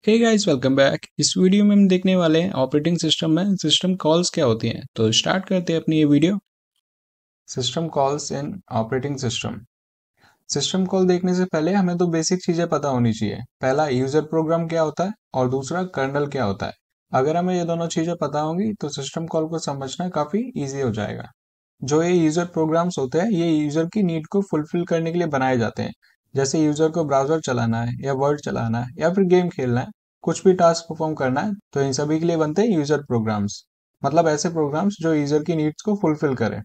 हे guys, welcome back. इस video में हम देखने वाले हैं ऑपरेटिंग सिस्टम में सिस्टम कॉल्स क्या होती हैं। तो स्टार्ट करते हैं अपनी ये video. System calls in operating system. System call देखने से पहले हमें तो बेसिक चीजें पता होनी चाहिए। पहला, यूजर प्रोग्राम क्या होता है और दूसरा कर्नल क्या होता है। अगर हमें ये दोनों चीजें पता होंगी तो सिस्टम कॉल को समझना काफी इजी हो जाएगा। जो ये यूजर प्रोग्राम्स होते हैं, ये यूजर की नीड को फुलफिल करने के लिए बनाए जाते हैं। जैसे यूजर को ब्राउजर चलाना है या वर्ड चलाना है या फिर गेम खेलना है, कुछ भी टास्क परफॉर्म करना है, तो इन सभी के लिए बनते हैं यूजर प्रोग्राम्स। मतलब ऐसे प्रोग्राम्स जो यूजर की नीड्स को फुलफिल करें।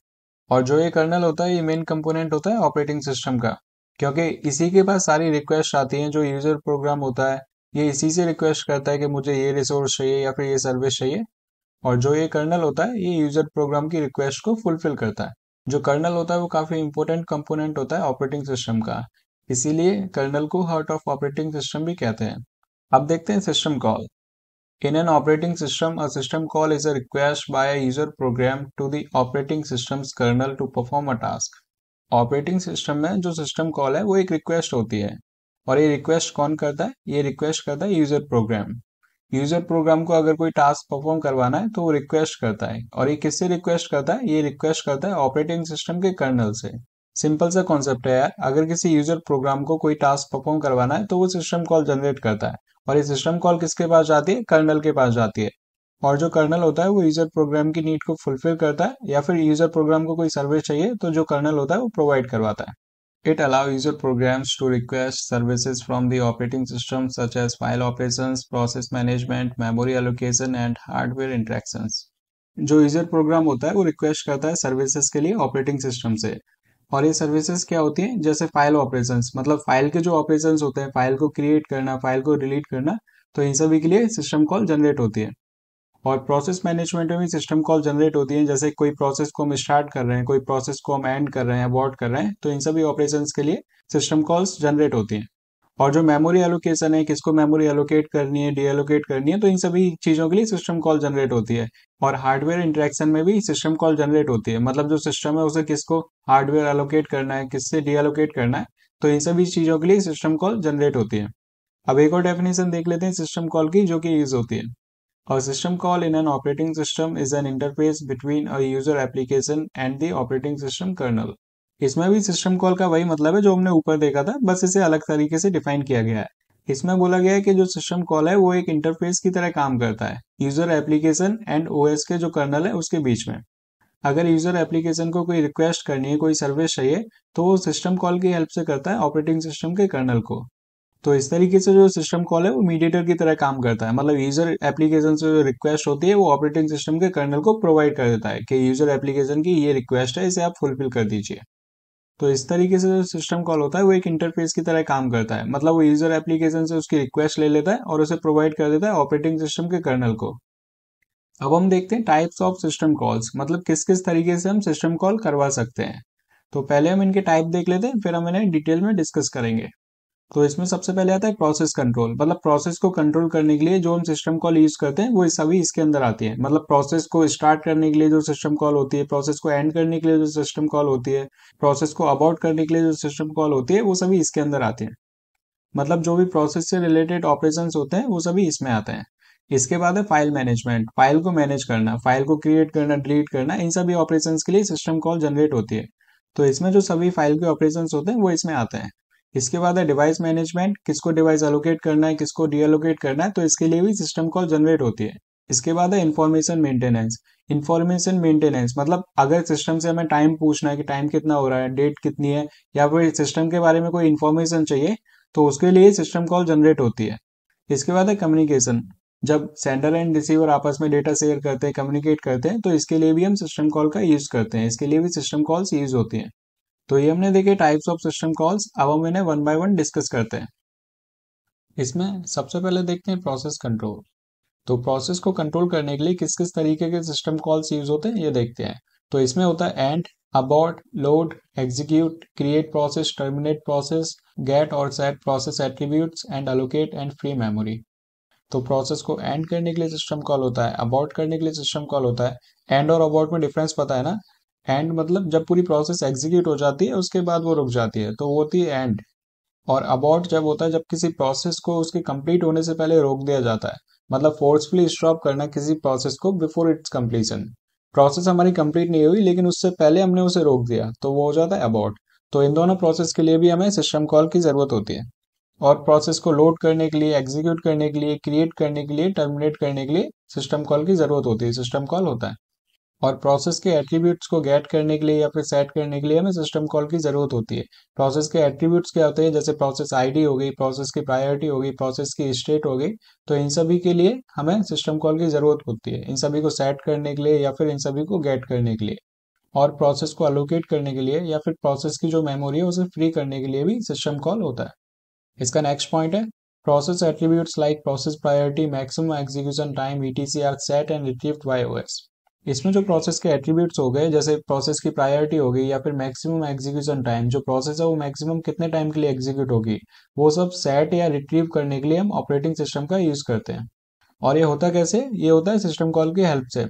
और जो ये कर्नल होता है, ये मेन कंपोनेंट होता है ऑपरेटिंग सिस्टम का, क्योंकि इसी के पास सारी रिक्वेस्ट आती हैं। जो यूजर प्रोग्राम होता है, ये इसी से रिक्वेस्ट करता है कि मुझे ये रिसोर्स चाहिए या फिर ये सर्विस चाहिए। और जो ये कर्नल होता है, ये यूजर प्रोग्राम की रिक्वेस्ट को फुलफिल करता है। जो कर्नल होता है वो काफी इंपॉर्टेंट कंपोनेंट होता है ऑपरेटिंग सिस्टम का। इसीलिए कर्नल को हार्ट ऑफ ऑपरेटिंग सिस्टम भी कहते हैं। अब देखते हैं system call. In an operating system, a system call is a request by a user program to the operating system's kernel to perform a task. Operating system में जो system call है वो एक रिक्वेस्ट होती है। और ये रिक्वेस्ट कौन करता है? ये रिक्वेस्ट करता है यूजर प्रोग्राम। यूजर प्रोग्राम को अगर कोई टास्क परफॉर्म करवाना है तो वो रिक्वेस्ट करता है। और ये किससे रिक्वेस्ट करता है? ये रिक्वेस्ट करता है ऑपरेटिंग सिस्टम के कर्नल से। सिंपल सा कॉन्सेप्ट है यार। अगर किसी यूजर प्रोग्राम को कोई टास्क परफॉर्म करवाना है तो वो सिस्टम कॉल जनरेट करता है। और ये सिस्टम कॉल किसके पास जाती है? कर्नल के पास जाती है। और जो कर्नल होता है वो यूजर प्रोग्राम की नीड को फुलफिल करता है, या फिर यूजर प्रोग्राम को कोई सर्विस चाहिए तो जो कर्नल होता है वो प्रोवाइड करवाता है। It allows user programs to request services from the operating system such as file operations, process management, memory allocation and hardware interactions. जो यूजर प्रोग्राम होता है वो रिक्वेस्ट करता है सर्विसेज के लिए ऑपरेटिंग सिस्टम से। और ये सर्विसेज क्या होती हैं? जैसे फाइल ऑपरेशंस, मतलब फाइल के जो ऑपरेशंस होते हैं, फाइल को क्रिएट करना, फाइल को डिलीट करना, तो इन सभी के लिए सिस्टम कॉल जनरेट होती है। और प्रोसेस मैनेजमेंट में भी सिस्टम कॉल जनरेट होती है। जैसे कोई प्रोसेस को हम स्टार्ट कर रहे हैं, कोई प्रोसेस को हम एंड कर रहे हैं, अबॉर्ट कर रहे हैं, तो इन सभी ऑपरेशंस के लिए सिस्टम कॉल्स जनरेट होती हैं। और जो मेमोरी एलोकेशन है, किसको मेमोरी एलोकेट करनी है, डी एलोकेट करनी है, तो इन सभी चीजों के लिए सिस्टम कॉल जनरेट होती है। और हार्डवेयर इंटरेक्शन में भी सिस्टम कॉल जनरेट होती है। मतलब जो सिस्टम है उसे किसको हार्डवेयर एलोकेट करना है, किससे डी एलोकेट करना है, तो इन सभी चीजों के लिए सिस्टम कॉल जनरेट होती है। अब एक और डेफिनेशन देख लेते हैं सिस्टम कॉल की, जो कि यूज होती है। A system call in an operating system is an interface between a user application and the operating system kernel. इसमें भी सिस्टम कॉल का वही मतलब है जो हमने ऊपर देखा था, बस इसे अलग तरीके से डिफाइन किया गया है। इसमें बोला गया है कि जो सिस्टम कॉल है वो एक इंटरफेस की तरह काम करता है यूजर एप्लीकेशन एंड ओएस के जो कर्नल है उसके बीच में। अगर यूजर एप्लीकेशन को कोई रिक्वेस्ट करनी है, कोई सर्विस चाहिए, तो वो सिस्टम कॉल की हेल्प से करता है ऑपरेटिंग सिस्टम के कर्नल को। तो इस तरीके से जो सिस्टम कॉल है वो मीडिएटर की तरह काम करता है। मतलब यूजर एप्लीकेशन से जो रिक्वेस्ट होती है वो ऑपरेटिंग सिस्टम के कर्नल को प्रोवाइड कर देता है कि यूजर एप्लीकेशन की ये रिक्वेस्ट है, इसे आप फुलफिल कर दीजिए। तो इस तरीके से जो सिस्टम कॉल होता है वो एक इंटरफेस की तरह काम करता है। मतलब वो यूजर एप्लीकेशन से उसकी रिक्वेस्ट ले लेता है और उसे प्रोवाइड कर देता है ऑपरेटिंग सिस्टम के कर्नल को। अब हम देखते हैं टाइप्स ऑफ सिस्टम कॉल्स, मतलब किस किस तरीके से हम सिस्टम कॉल करवा सकते हैं। तो पहले हम इनके टाइप देख लेते हैं, फिर हम इन्हें डिटेल में डिस्कस करेंगे। तो इसमें सबसे पहले आता है प्रोसेस कंट्रोल। मतलब प्रोसेस को कंट्रोल करने के लिए जो हम सिस्टम कॉल यूज करते हैं वो सभी इसके अंदर आती है। मतलब प्रोसेस को स्टार्ट करने के लिए जो सिस्टम कॉल होती है, प्रोसेस को एंड करने के लिए जो सिस्टम कॉल होती है, प्रोसेस को अबॉर्ट करने के लिए जो सिस्टम कॉल होती है, वो सभी इसके अंदर आते हैं। मतलब जो भी प्रोसेस से रिलेटेड ऑपरेशंस होते हैं वो सभी इसमें आते हैं। इसके बाद है फाइल मैनेजमेंट। फाइल को मैनेज करना, फाइल को क्रिएट करना, डिलीट करना, इन सभी ऑपरेशंस के लिए सिस्टम कॉल जनरेट होती है। तो इसमें जो सभी फाइल के ऑपरेशंस होते हैं वो इसमें आते हैं। इसके बाद है डिवाइस मैनेजमेंट। किसको डिवाइस एलोकेट करना है, किसको डी एलोकेट करना है, तो इसके लिए भी सिस्टम कॉल जनरेट होती है। इसके बाद है इंफॉर्मेशन मेंटेनेंस। इंफॉर्मेशन मेंटेनेंस मतलब अगर सिस्टम से हमें टाइम पूछना है कि टाइम कितना हो रहा है, डेट कितनी है, या फिर सिस्टम के बारे में कोई इन्फॉर्मेशन चाहिए, तो उसके लिए सिस्टम कॉल जनरेट होती है। इसके बाद है कम्युनिकेशन। जब सेंडर एंड रिसीवर आपस में डेटा शेयर करते हैं, कम्युनिकेट करते हैं, तो इसके लिए भी हम सिस्टम कॉल का यूज करते हैं। इसके लिए भी सिस्टम कॉल्स यूज होती हैं। तो ये हमने देखे टाइप्स ऑफ सिस्टम कॉल्स। अब हम इन्हें वन बाय वन डिस्कस करते हैं। इसमें सबसे पहले देखते हैं प्रोसेस कंट्रोल। तो प्रोसेस को कंट्रोल करने के लिए किस किस तरीके के सिस्टम कॉल्स यूज होते हैं ये देखते हैं। तो इसमें होता है end, abort, load, execute, create process, terminate process, get और set process attributes and allocate and free memory. तो प्रोसेस को एंड करने के लिए सिस्टम कॉल होता है, अबॉर्ट करने के लिए सिस्टम कॉल होता है। एंड और अबॉर्ट में डिफरेंस पता है ना? एंड मतलब जब पूरी प्रोसेस एग्जीक्यूट हो जाती है उसके बाद वो रुक जाती है, तो वो होती है एंड। और अबॉर्ट जब होता है जब किसी प्रोसेस को उसके कंप्लीट होने से पहले रोक दिया जाता है, मतलब फोर्सफुली स्टॉप करना किसी प्रोसेस को बिफोर इट्स कंप्लीशन। प्रोसेस हमारी कंप्लीट नहीं हुई लेकिन उससे पहले हमने उसे रोक दिया तो वो हो जाता है अबॉर्ट। तो इन दोनों प्रोसेस के लिए भी हमें सिस्टम कॉल की जरूरत होती है। और प्रोसेस को लोड करने के लिए, एग्जीक्यूट करने के लिए, क्रिएट करने के लिए, टर्मिनेट करने के लिए सिस्टम कॉल की जरूरत होती है, सिस्टम कॉल होता है। और प्रोसेस के एट्रीब्यूट्स को गेट करने के लिए या फिर सेट करने के लिए हमें सिस्टम कॉल की जरूरत होती है। प्रोसेस के एट्रीब्यूट्स क्या होते हैं, जैसे प्रोसेस आईडी हो गई, प्रोसेस की प्रायोरिटी हो गई, प्रोसेस की स्टेट हो गई। तो इन सभी के लिए हमें सिस्टम कॉल की जरूरत होती है, इन सभी को सेट करने के लिए या फिर इन सभी को गेट करने के लिए। और प्रोसेस को अलोकेट करने के लिए या फिर प्रोसेस की जो मेमोरी है उसे फ्री करने के लिए भी सिस्टम कॉल होता है। इसका नेक्स्ट पॉइंट है, process attributes like process priority, maximum execution time, ETC are set and retrieved by OS. इसमें जो प्रोसेस के एट्रीब्यूट्स हो गए, जैसे प्रोसेस की प्रायोरिटी हो गई या फिर मैक्सिमम एग्जीक्यूशन टाइम, जो प्रोसेस है वो मैक्सिमम कितने टाइम के लिए एग्जीक्यूट होगी, वो सब सेट या रिट्रीव करने के लिए हम ऑपरेटिंग सिस्टम का यूज करते हैं। और ये होता कैसे, ये होता है सिस्टम कॉल की हेल्प से।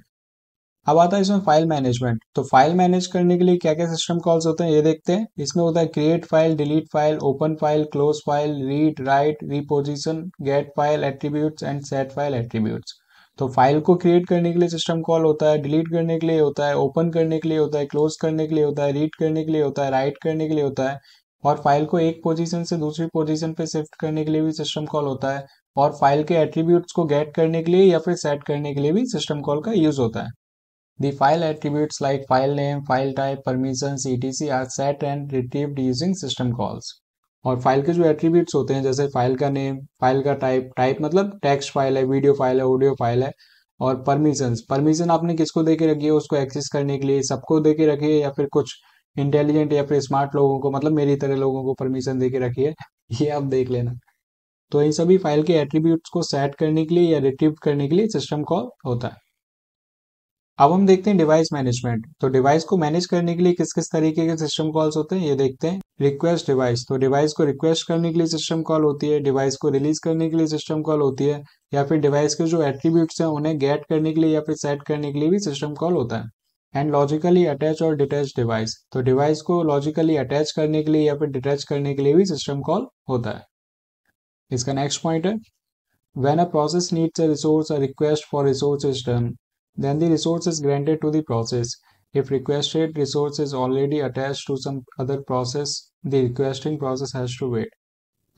अब आता है इसमें फाइल मैनेजमेंट। तो फाइल मैनेज करने के लिए क्या क्या सिस्टम कॉल्स होते हैं ये देखते हैं। इसमें होता है create file, delete file, open file, close file, read, write, reposition, get file attributes and set file attributes. तो फाइल को क्रिएट करने के लिए सिस्टम कॉल होता है, डिलीट करने के लिए होता है, ओपन करने के लिए होता है, क्लोज करने के लिए होता है, रीड करने के लिए होता है, राइट करने के लिए होता है। और फाइल को एक पोजीशन से दूसरी पोजीशन पे शिफ्ट करने के लिए भी सिस्टम कॉल होता है। और फाइल के एट्रीब्यूट्स को गेट करने के लिए या फिर सेट करने के लिए भी सिस्टम कॉल का यूज होता है। The file attributes like file name, file type, permissions, etc. are set and retrieved using system calls. और फाइल के जो एट्रीब्यूट्स होते हैं, जैसे फाइल का नेम, फाइल का टाइप, टाइप मतलब टेक्स्ट फाइल है, वीडियो फाइल है, ऑडियो फाइल है। और परमिशंस, परमिशन आपने किसको दे के रखी है उसको एक्सेस करने के लिए, सबको दे के रखी है या फिर कुछ इंटेलिजेंट या फिर स्मार्ट लोगों को, मतलब मेरी तरह लोगों को परमिशन दे के रखी है, ये आप देख लेना। तो इन सभी फाइल के एट्रीब्यूट्स को सेट करने के लिए या रिट्रीव करने के लिए सिस्टम कॉल होता है। अब हम देखते हैं डिवाइस मैनेजमेंट। तो डिवाइस को मैनेज करने के लिए किस किस तरीके के सिस्टम कॉल्स होते हैं ये देखते हैं। रिक्वेस्ट डिवाइस, तो डिवाइस को रिक्वेस्ट करने के लिए सिस्टम कॉल होती है, डिवाइस को रिलीज करने के लिए सिस्टम कॉल होती है, या फिर डिवाइस के जो एट्रीब्यूट्स हैं उन्हें गेट करने के लिए या फिर सेट करने के लिए भी सिस्टम कॉल होता है। एंड लॉजिकली अटैच और डिटैच डिवाइस, तो डिवाइस को लॉजिकली अटैच करने के लिए या फिर डिटैच करने के लिए भी सिस्टम कॉल होता है। इसका नेक्स्ट पॉइंट है, when a process needs a resource, a request for resource is done. Then the resource is granted to the process. If requested resource is already attached to some other process, the requesting process has to wait.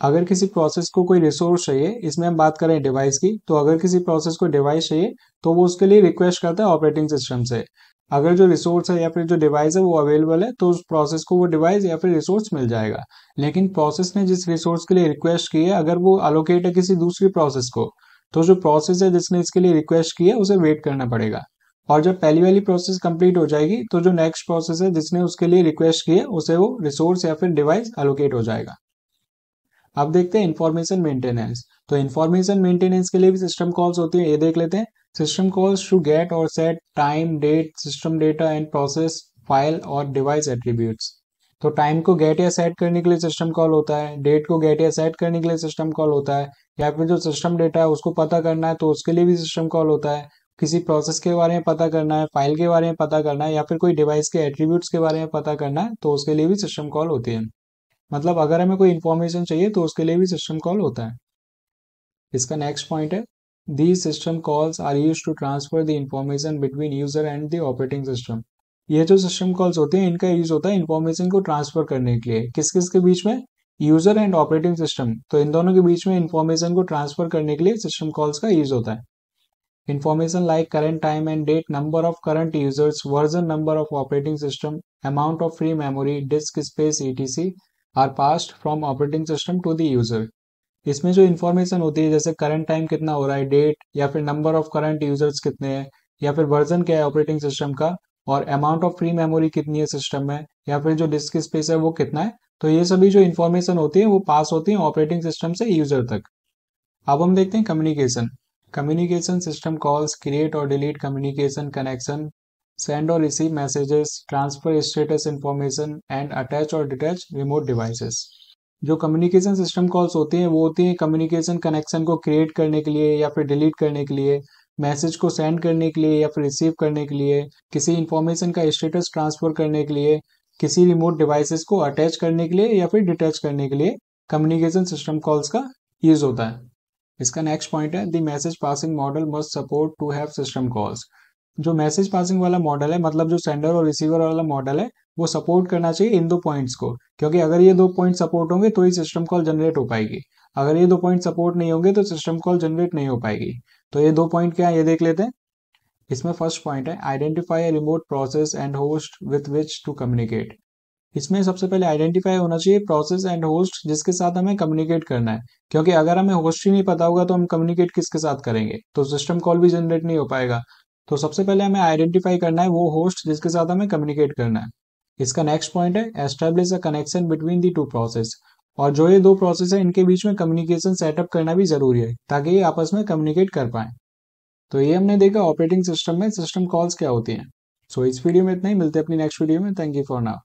अगर किसी process को कोई resource चाहिए, इसमें हम बात करें device की, तो अगर किसी प्रोसेस को डिवाइस चाहिए तो वो उसके लिए रिक्वेस्ट करता है ऑपरेटिंग सिस्टम से। अगर जो रिसोर्स है या फिर जो डिवाइस है वो अवेलेबल है तो उस प्रोसेस को वो डिवाइस या फिर रिसोर्स मिल जाएगा। लेकिन प्रोसेस ने जिस रिसोर्स के लिए रिक्वेस्ट की है, अगर वो अलोकेट है किसी दूसरी प्रोसेस को, तो जो प्रोसेस है जिसने इसके लिए रिक्वेस्ट की है उसे वेट करना पड़ेगा। और जब पहली वाली प्रोसेस कंप्लीट हो जाएगी तो जो नेक्स्ट प्रोसेस है जिसने उसके लिए रिक्वेस्ट की है उसे वो रिसोर्स या फिर डिवाइस अलोकेट हो जाएगा। अब देखते हैं इंफॉर्मेशन मेंटेनेंस। तो इंफॉर्मेशन मेंटेनेंस के लिए भी सिस्टम कॉल्स होती है, ये देख लेते हैं। सिस्टम कॉल्स टू गेट और set time, date, system data and process, file और डिवाइस एट्रीब्यूट्स। तो टाइम को गेट या सेट करने के लिए सिस्टम कॉल होता है, डेट को गेट या सेट करने के लिए सिस्टम कॉल होता है, या फिर जो सिस्टम डेटा है उसको पता करना है तो उसके लिए भी सिस्टम कॉल होता है। किसी प्रोसेस के बारे में पता करना है, फाइल के बारे में पता करना है, या फिर कोई डिवाइस के एट्रीब्यूट्स के बारे में पता करना है तो उसके लिए भी सिस्टम कॉल होती है। मतलब अगर हमें कोई इन्फॉर्मेशन चाहिए तो उसके लिए भी सिस्टम कॉल होता है। इसका नेक्स्ट पॉइंट है, these system calls are use to transfer the information between user and the operating system. ये जो सिस्टम कॉल्स होते हैं इनका यूज होता है इन्फॉर्मेशन को ट्रांसफर करने के लिए। किस किस के बीच में, यूजर एंड ऑपरेटिंग सिस्टम, तो इन दोनों के बीच में इंफॉर्मेशन को ट्रांसफर करने के लिए सिस्टम कॉल्स का यूज होता है। Information like current time and date, number of current users, version number of operating system, amount of free memory, disk space, etc. are passed from operating system to the user. इसमें जो information होती है, जैसे current time कितना हो रहा है, date, या फिर नंबर ऑफ करंट यूजर्स कितने हैं, या फिर वर्जन क्या है ऑपरेटिंग सिस्टम का, और अमाउंट ऑफ फ्री मेमोरी कितनी है सिस्टम में, या फिर जो डिस्क स्पेस है वो कितना है, तो ये सभी जो इन्फॉर्मेशन होती है वो पास होती है ऑपरेटिंग सिस्टम से यूजर तक। अब हम देखते हैं communication. Communication system calls create और डिलीट कम्युनिकेशन कनेक्शन, सेंड और receive messages, transfer status information and attach और डिटैच रिमोट डिवाइसेस। जो कम्युनिकेशन सिस्टम कॉल्स होती हैं वो होती हैं कम्युनिकेशन कनेक्शन को क्रिएट करने के लिए या फिर डिलीट करने के लिए, मैसेज को सेंड करने के लिए या फिर रिसीव करने के लिए, किसी इंफॉर्मेशन का स्टेटस ट्रांसफर करने के लिए, किसी रिमोट डिवाइसेस को अटैच करने के लिए या फिर डिटैच करने के लिए कम्युनिकेशन सिस्टम कॉल्स का यूज होता है। इसका नेक्स्ट पॉइंट है the message passing model must support to have system calls. जो मैसेज पासिंग वाला मॉडल है, मतलब जो सेंडर और रिसीवर वाला मॉडल है, वो सपोर्ट करना चाहिए इन दो पॉइंट्स को, क्योंकि अगर ये दो पॉइंट सपोर्ट होंगे तो ही सिस्टम कॉल जनरेट हो पाएगी। अगर ये दो पॉइंट सपोर्ट नहीं होंगे तो सिस्टम कॉल जनरेट नहीं हो पाएगी। तो ये दो पॉइंट क्या है ये देख लेते हैं। इसमें फर्स्ट पॉइंट है identify remote process and host with which to communicate. इसमें सबसे पहले आइडेंटिफाई होना चाहिए प्रोसेस एंड होस्ट जिसके साथ हमें कम्युनिकेट करना है, क्योंकि अगर हमें होस्ट ही नहीं पता होगा तो हम कम्युनिकेट किसके साथ करेंगे, तो सिस्टम कॉल भी जनरेट नहीं हो पाएगा। तो सबसे पहले हमें आइडेंटिफाई करना है वो होस्ट जिसके साथ हमें कम्युनिकेट करना है। इसका नेक्स्ट पॉइंट है establish a connection between the two process. और जो ये दो प्रोसेस है इनके बीच में कम्युनिकेशन सेटअप करना भी जरूरी है ताकि ये आपस में कम्युनिकेट कर पाए। तो ये हमने देखा ऑपरेटिंग सिस्टम में सिस्टम कॉल्स क्या होती हैं। सो इस वीडियो में इतना ही, मिलते हैं अपनी नेक्स्ट वीडियो में। Thank you for now.